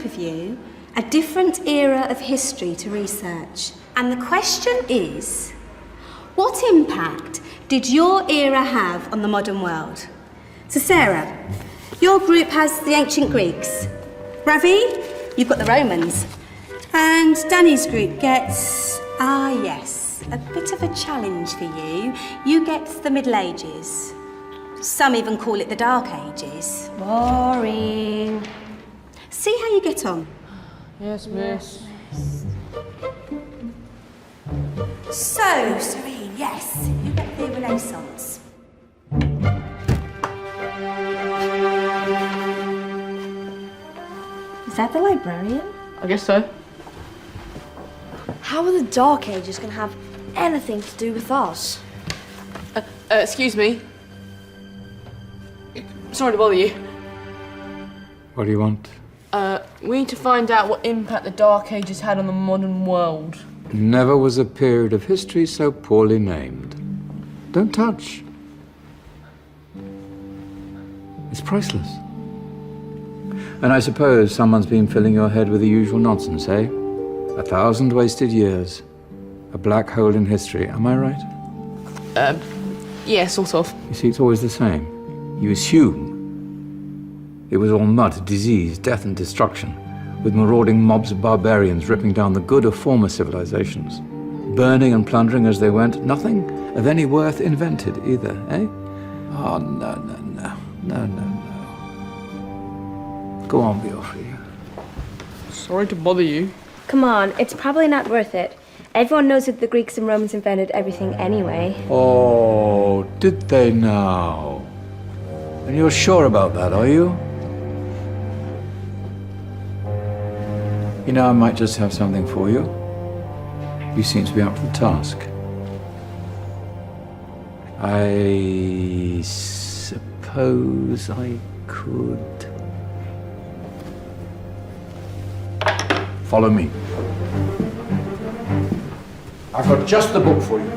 group of you a different era of history to research. And the question is, what impact did your era have on the modern world? So Sarah, your group has the ancient Greeks. Ravi, you've got the Romans. And Danny's group gets, yes, a bit of a challenge for you. You get the Middle Ages. Some even call it the Dark Ages. Boring. See how you get on. Yes, miss. So, Serene, yes, you get the Renaissance. Is that the librarian? I guess so. How are the Dark Ages going to have anything to do with us? Excuse me. Sorry to bother you. What do you want? We need to find out what impact the Dark Ages had on the modern world. Never was a period of history so poorly named. Don't touch. It's priceless. And I suppose someone's been filling your head with the usual nonsense, eh? 1,000 wasted years. A black hole in history, am I right? Yeah, sort of. You see, it's always the same. You assume it was all mud, disease, death and destruction, with marauding mobs of barbarians ripping down the good of former civilizations, burning and plundering as they went. Nothing of any worth invented either, eh? Oh, no. Go on, Beofrey. Sorry to bother you. Come on, it's probably not worth it. Everyone knows that the Greeks and Romans invented everything anyway. Oh, did they now? And you're sure about that, are you? You know, I might just have something for you. You seem to be up for the task. I suppose I could... Follow me. I've got just the book for you.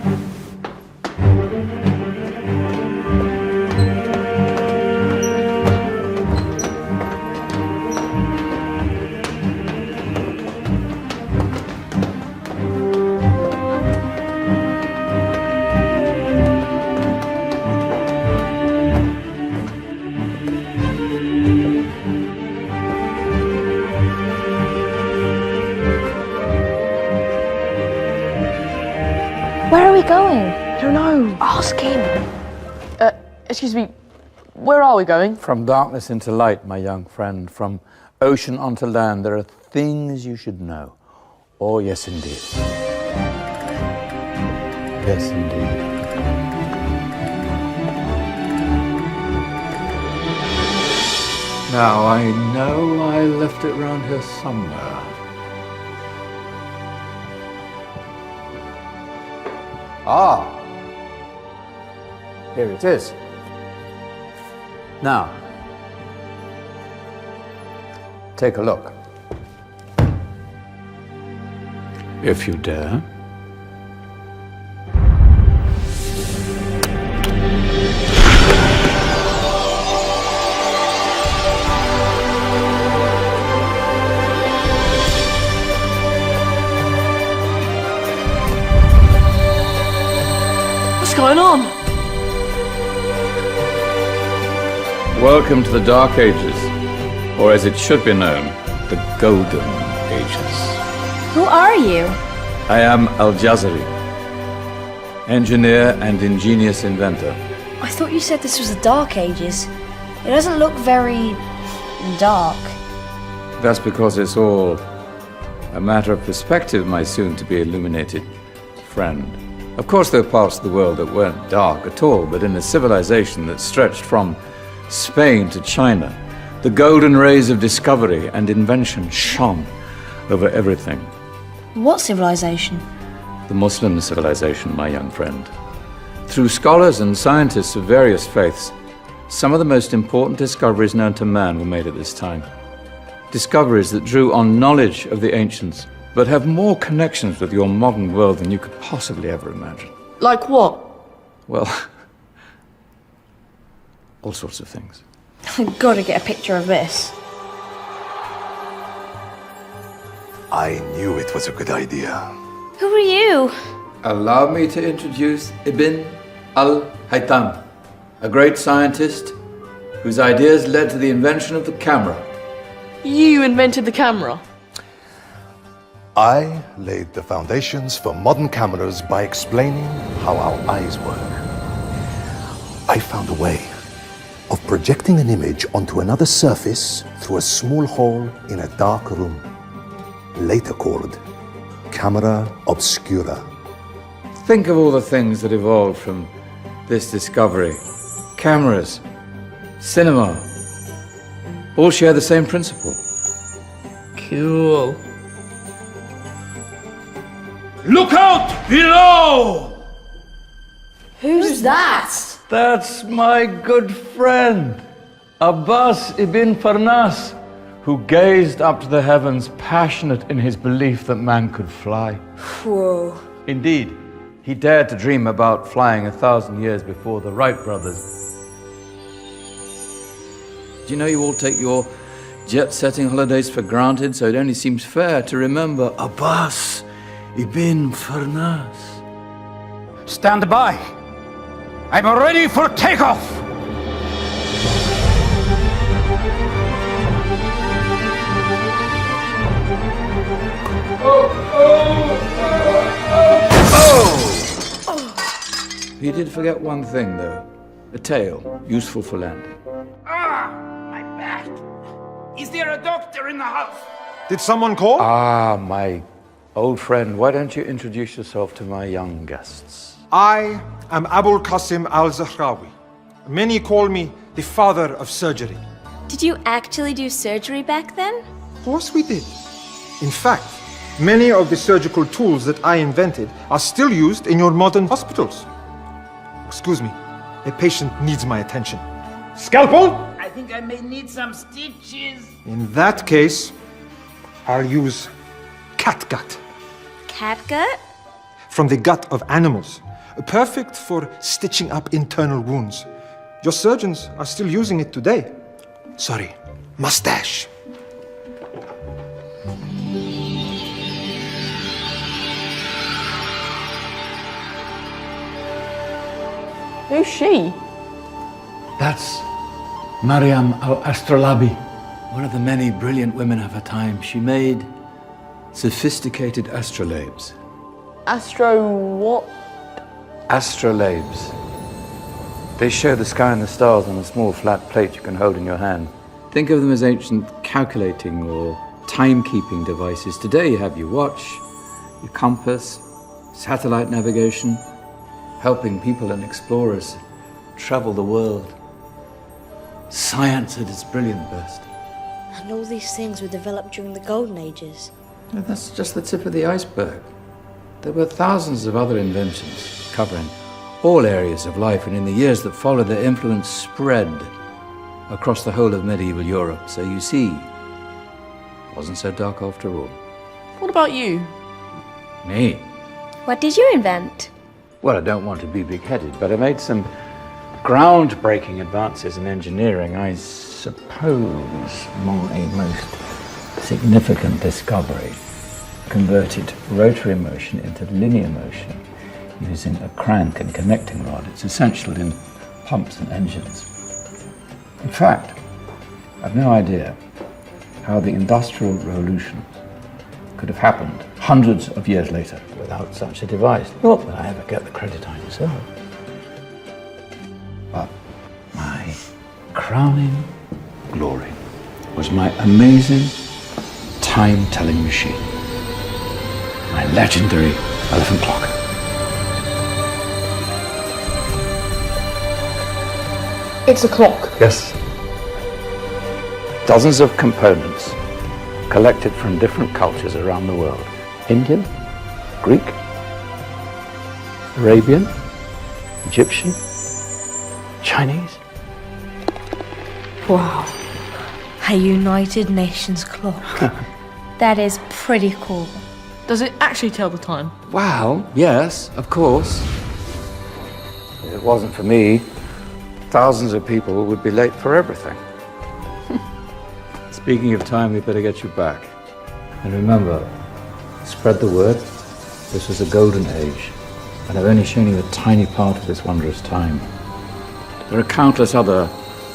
Where are we going? I don't know. Ask him. Excuse me. Where are we going? From darkness into light, my young friend. From ocean onto land, there are things you should know. Oh, yes, indeed. Yes, indeed. Now, I know I left it round here somewhere. Ah, here it is. Now, take a look. If you dare. What's going on? Welcome to the Dark Ages, or as it should be known, the Golden Ages. Who are you? I am Al-Jazari, engineer and ingenious inventor. I thought you said this was the Dark Ages. It doesn't look very dark. That's because it's all a matter of perspective, my soon-to-be illuminated friend. Of course, there are parts of the world that weren't dark at all, but in a civilization that stretched from Spain to China, the golden rays of discovery and invention shone over everything. What civilization? The Muslim civilization, my young friend. Through scholars and scientists of various faiths, some of the most important discoveries known to man were made at this time. Discoveries that drew on knowledge of the ancients, but have more connections with your modern world than you could possibly ever imagine. Like what? Well, all sorts of things. I've got to get a picture of this. I knew it was a good idea. Who are you? Allow me to introduce Ibn al-Haytham, a great scientist whose ideas led to the invention of the camera. You invented the camera. I laid the foundations for modern cameras by explaining how our eyes work. I found a way of projecting an image onto another surface through a small hole in a dark room, later called camera obscura. Think of all the things that evolved from this discovery. Cameras, cinema, all share the same principle. Cool. Look out below! Who's that? That's my good friend, Abbas ibn Farnas, who gazed up to the heavens, passionate in his belief that man could fly. Whoa. Indeed, he dared to dream about flying 1,000 years before the Wright brothers. Do you know you all take your jet-setting holidays for granted, so it only seems fair to remember Abbas ibn Farnas. Stand by. I'm ready for takeoff. You did forget one thing, though. A tail, useful for landing. Ah, my back. Is there a doctor in the house? Did someone call? Ah, my old friend, why don't you introduce yourself to my young guests? I am Abul Qasim al-Zahrawi. Many call me the father of surgery. Did you actually do surgery back then? Of course we did. In fact, many of the surgical tools that I invented are still used in your modern hospitals. Excuse me, a patient needs my attention. Scalpel? I think I may need some stitches. In that case, I'll use catgut. Catgut? From the gut of animals. Perfect for stitching up internal wounds. Your surgeons are still using it today. Sorry, mustache. Who's she? That's Maryam al-Astrolabi, one of the many brilliant women of her time. She made sophisticated astrolabes. Astro what? Astrolabes. They show the sky and the stars on a small flat plate you can hold in your hand. Think of them as ancient calculating or timekeeping devices. Today you have your watch, your compass, satellite navigation, helping people and explorers travel the world. Science at its brilliant best. And all these things were developed during the Golden Ages. And that's just the tip of the iceberg. There were thousands of other inventions covering all areas of life, and in the years that followed, their influence spread across the whole of medieval Europe. So you see, it wasn't so dark after all. What about you? Me? What did you invent? Well, I don't want to be big-headed, but I made some groundbreaking advances in engineering. I suppose my most significant discovery converted rotary motion into linear motion using a crank and connecting rod. It's essential in pumps and engines. In fact, I've no idea how the Industrial Revolution could have happened hundreds of years later without such a device. Not that I ever get the credit I deserve. But my crowning glory was my amazing time-telling machine. My legendary elephant clock. It's a clock. Yes. Dozens of components collected from different cultures around the world. Indian, Greek, Arabian, Egyptian, Chinese. Wow. A United Nations clock. That is pretty cool. Does it actually tell the time? Well, yes, of course. If it wasn't for me, thousands of people would be late for everything. Speaking of time, we better get you back. And remember, spread the word. This was a golden age, and I've only shown you a tiny part of this wondrous time. There are countless other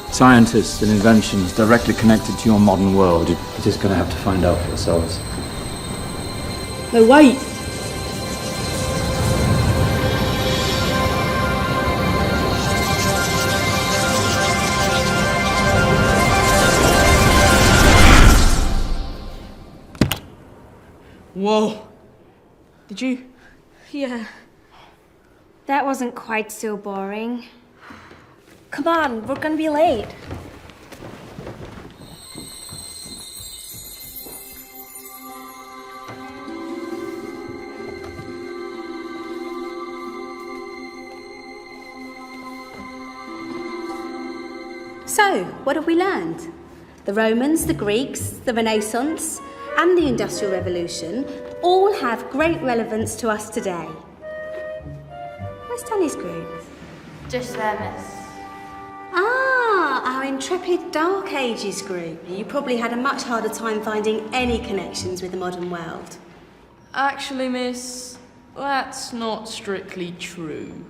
scientists and inventions directly connected to your modern world. You're just going to have to find out for yourselves. No, wait! Whoa. Did you? Yeah. That wasn't quite so boring. Come on, we're gonna be late. So, what have we learned? The Romans, the Greeks, the Renaissance, and the Industrial Revolution all have great relevance to us today. Where's Danny's group? Just there, miss. Ah, our intrepid Dark Ages group. You probably had a much harder time finding any connections with the modern world. Actually, miss, that's not strictly true.